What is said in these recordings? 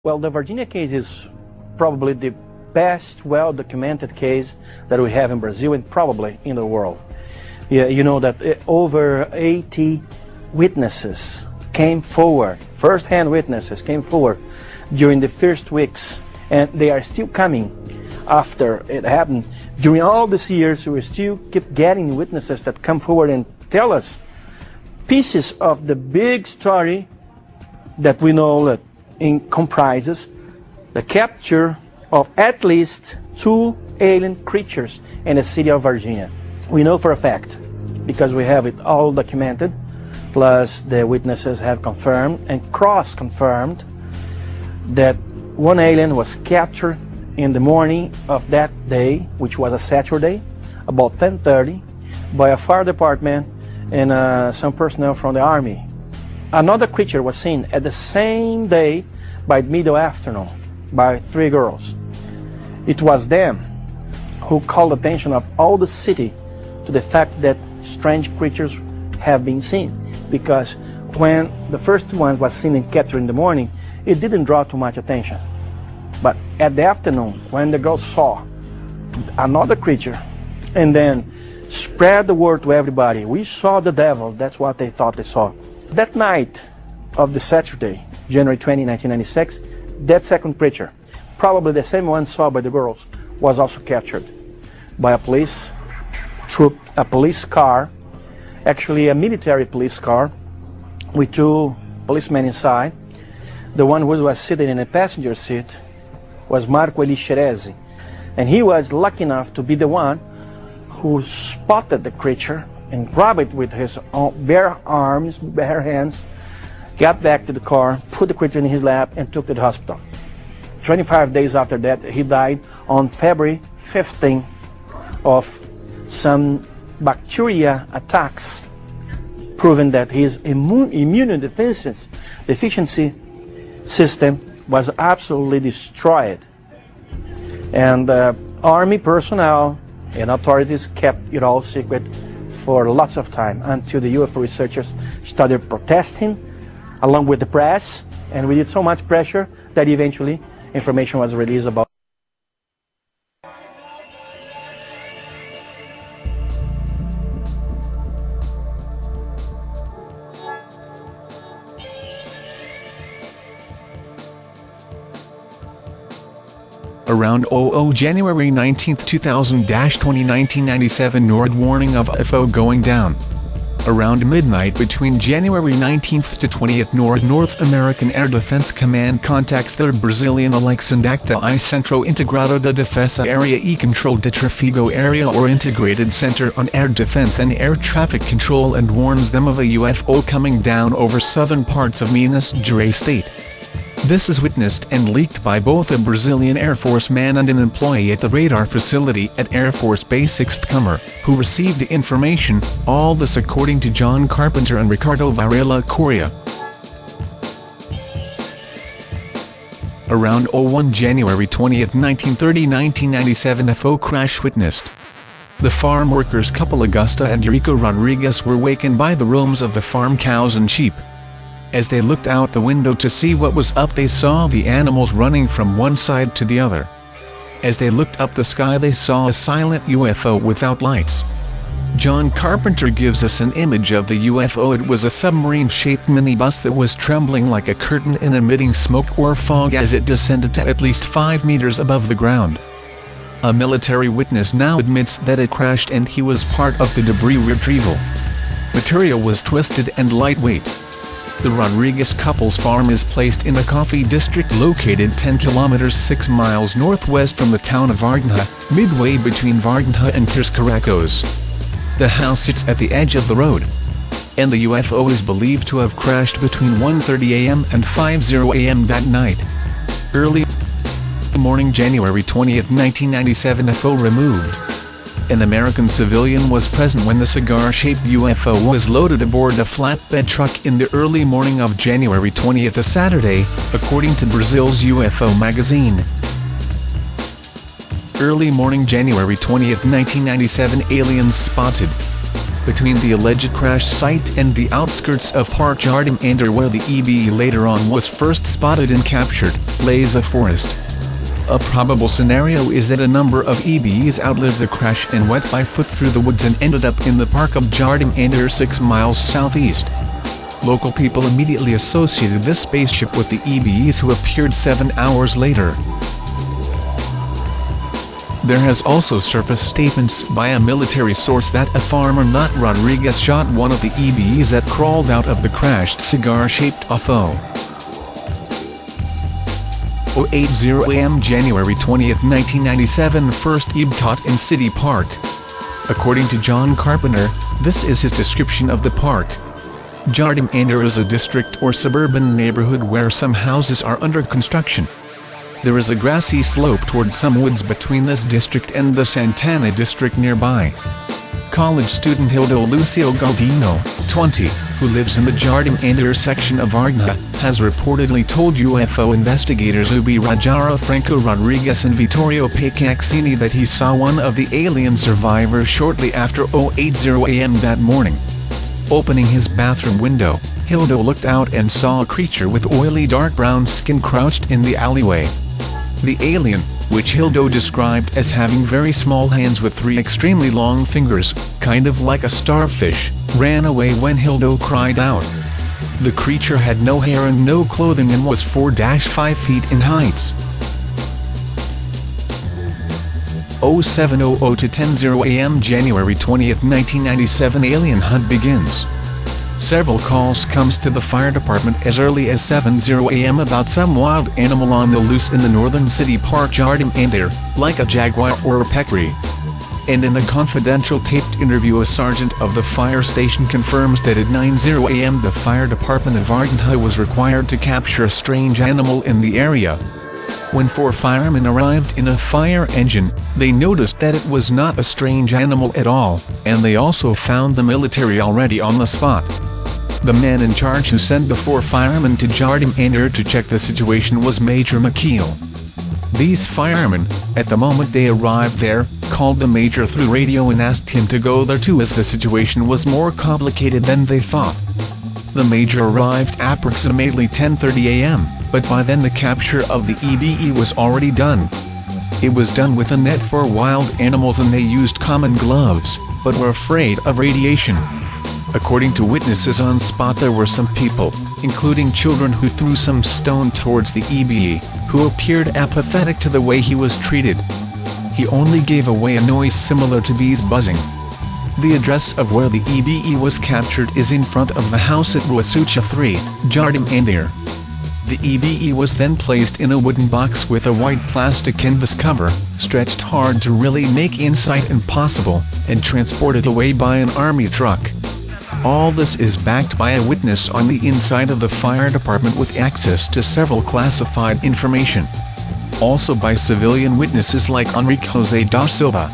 Well, the Varghina case is probably the best well-documented case that we have in Brazil and probably in the world. Yeah, you know that over 80 witnesses came forward, first-hand witnesses came forward during the first weeks, and they are still coming after it happened. During all these years, we still keep getting witnesses that come forward and tell us pieces of the big story that we know that comprises the capture of at least 2 alien creatures in the city of Varghina. We know for a fact, because we have it all documented, plus the witnesses have confirmed and cross-confirmed that one alien was captured in the morning of that day, which was a Saturday, about 10:30, by a fire department and some personnel from the army. Another creature was seen at the same day by middle afternoon by 3 girls. It was them who called the attention of all the city to the fact that strange creatures have been seen, because when the first one was seen and captured in the morning, it didn't draw too much attention. But at the afternoon, when the girls saw another creature and then spread the word to everybody, we saw the devil, that's what they thought they saw. That night of the Saturday, January 20, 1996, that second creature, probably the same one saw by the girls, was also captured by a police troop, a police car, actually a military police car with 2 policemen inside. The one who was sitting in a passenger seat was Marco Elixerezi, and he was lucky enough to be the one who spotted the creature and grabbed it with his own bare arms, bare hands, got back to the car, put the creature in his lap, and took it to the hospital. 25 days after that, he died on February 15 of some bacteria attacks, proving that his immune deficiency system was absolutely destroyed. And army personnel and authorities kept it all secret for lots of time until the UFO researchers started protesting along with the press, and we did so much pressure that eventually information was released about. Around January 19, 2000-20 1997 NORAD warning of UFO going down. Around midnight between January 19 to 20th NORAD North American Air Defense Command contacts their Brazilian Alexandacta I Centro Integrado de Defesa Area E Control de Tráfego Area or Integrated Center on Air Defense and Air Traffic Control and warns them of a UFO coming down over southern parts of Minas Gerais state. This is witnessed and leaked by both a Brazilian Air Force man and an employee at the radar facility at Air Force Base 6th Comer, who received the information, all this according to John Carpenter and Ricardo Varela Correa. Around 01 January 20, 1930-1997 UFO crash witnessed. The farm workers couple Augusta and Eurico Rodriguez were wakened by the roams of the farm cows and sheep. As they looked out the window to see what was up, they saw the animals running from one side to the other. As they looked up the sky, they saw a silent UFO without lights. John Carpenter gives us an image of the UFO. It was a submarine-shaped minibus that was trembling like a curtain and emitting smoke or fog as it descended to at least 5 meters above the ground. A military witness now admits that it crashed and he was part of the debris retrieval. Material was twisted and lightweight. The Rodriguez couple's farm is placed in a coffee district located 10 kilometers 6 miles northwest from the town of Varghina, midway between Varghina and Tres Caracos. The house sits at the edge of the road, and the UFO is believed to have crashed between 1:30 a.m. and 5:00 a.m. that night. Early morning January 20, 1997 UFO removed. An American civilian was present when the cigar-shaped UFO was loaded aboard a flatbed truck in the early morning of January 20, a Saturday, according to Brazil's UFO magazine. Early morning January 20, 1997 aliens spotted. between the alleged crash site and the outskirts of Park Jardim Ander, where the EBE later on was first spotted and captured, lays a forest. A probable scenario is that a number of EBEs outlived the crash and went by foot through the woods and ended up in the park of Jardim Ander 6 miles southeast. Local people immediately associated this spaceship with the EBEs who appeared 7 hours later. There has also surfaced statements by a military source that a farmer not Rodriguez shot one of the EBEs that crawled out of the crashed cigar-shaped UFO. 080 am January 20, 1997 First EBE caught in City Park. According to John Carpenter, this is his description of the park. Jardim Ander is a district or suburban neighborhood where some houses are under construction. There is a grassy slope toward some woods between this district and the Santana district nearby. College student Hildo Lucio Galdino, 20, who lives in the Jardim Ander section of Varghina, has reportedly told UFO investigators Ubi Rajara Franco Rodriguez and Vittorio Pecaccini that he saw one of the alien survivors shortly after 080 am that morning. Opening his bathroom window, Hildo looked out and saw a creature with oily dark brown skin crouched in the alleyway. The alien, which Hildo described as having very small hands with 3 extremely long fingers, kind of like a starfish, ran away when Hildo cried out. The creature had no hair and no clothing and was 4-5 feet in height. 0700 to 10:00 am January 20, 1997 Alien hunt begins. Several calls comes to the fire department as early as 7:00 am about some wild animal on the loose in the northern city park Jardim Ander, like a jaguar or a peccary. And in a confidential taped interview, a sergeant of the fire station confirms that at 9:00 am the fire department of Varghina was required to capture a strange animal in the area. When 4 firemen arrived in a fire engine, they noticed that it was not a strange animal at all, and they also found the military already on the spot. The man in charge who sent the 4 firemen to Jardim Ander to check the situation was Major McKeel. These firemen, at the moment they arrived there, called the major through radio and asked him to go there too, as the situation was more complicated than they thought. The major arrived approximately 10:30 am, but by then the capture of the EBE was already done. It was done with a net for wild animals and they used common gloves, but were afraid of radiation. According to witnesses on spot, there were some people, including children, who threw some stone towards the EBE, who appeared apathetic to the way he was treated. He only gave away a noise similar to bees buzzing. The address of where the EBE was captured is in front of the house at Ruasucha 3, Jardim Ander. The EBE was then placed in a wooden box with a white plastic canvas cover, stretched hard to really make insight impossible, and transported away by an army truck. All this is backed by a witness on the inside of the fire department with access to several classified information. Also by civilian witnesses like Enrique Jose da Silva.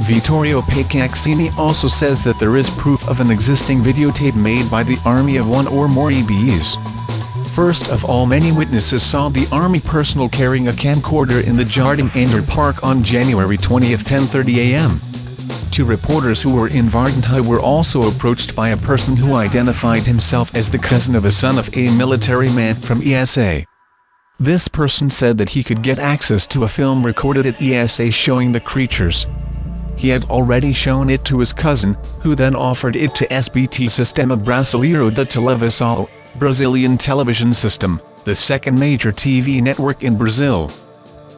Vittorio Pecaccini also says that there is proof of an existing videotape made by the army of one or more EBEs. First of all, many witnesses saw the army personnel carrying a camcorder in the Jardim Ander Park on January 20, 10:30 am. 2 reporters who were in Varghina were also approached by a person who identified himself as the cousin of a son of a military man from ESA. This person said that he could get access to a film recorded at ESA showing the creatures. He had already shown it to his cousin, who then offered it to SBT Sistema Brasileiro de Televisão, Brazilian television system, the second major TV network in Brazil.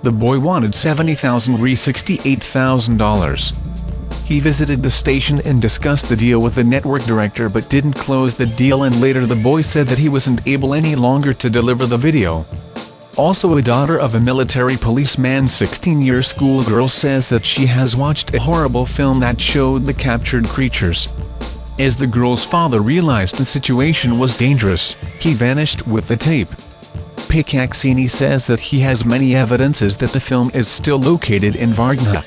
The boy wanted $70,000 re $68,000. He visited the station and discussed the deal with the network director but didn't close the deal, and later the boy said that he wasn't able any longer to deliver the video. Also, a daughter of a military policeman's 16-year schoolgirl says that she has watched a horrible film that showed the captured creatures. As the girl's father realized the situation was dangerous, he vanished with the tape. Pecaccini says that he has many evidences that the film is still located in Varghina.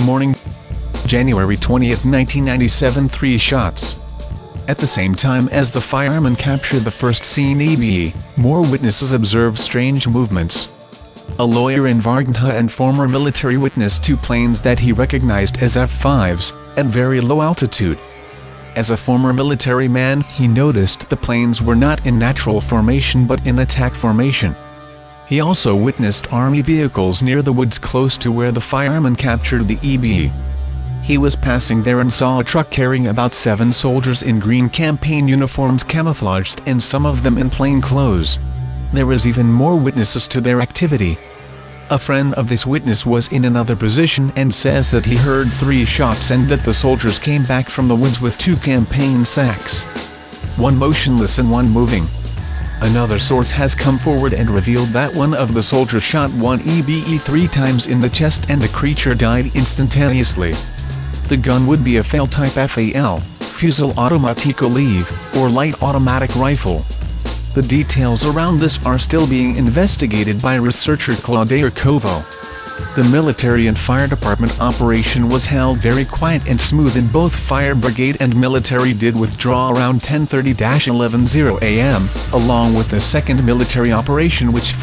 Morning, January 20, 1997 3 shots. At the same time as the firemen captured the first seen EBE, more witnesses observed strange movements. A lawyer in Varghina and former military witnessed 2 planes that he recognized as F-5s, at very low altitude. As a former military man, he noticed the planes were not in natural formation but in attack formation. He also witnessed Army vehicles near the woods close to where the firemen captured the EBE. He was passing there and saw a truck carrying about 7 soldiers in green campaign uniforms camouflaged and some of them in plain clothes. There was even more witnesses to their activity. A friend of this witness was in another position and says that he heard 3 shots and that the soldiers came back from the woods with 2 campaign sacks. One motionless and one moving. Another source has come forward and revealed that one of the soldiers shot one EBE 3 times in the chest and the creature died instantaneously. The gun would be a FAL type FAL, Fusil Automatico Leve, or light automatic rifle. The details around this are still being investigated by researcher Claudia Covo. The military and fire department operation was held very quiet and smooth, and both fire brigade and military did withdraw around 10:30–11:00 a.m., along with the second military operation which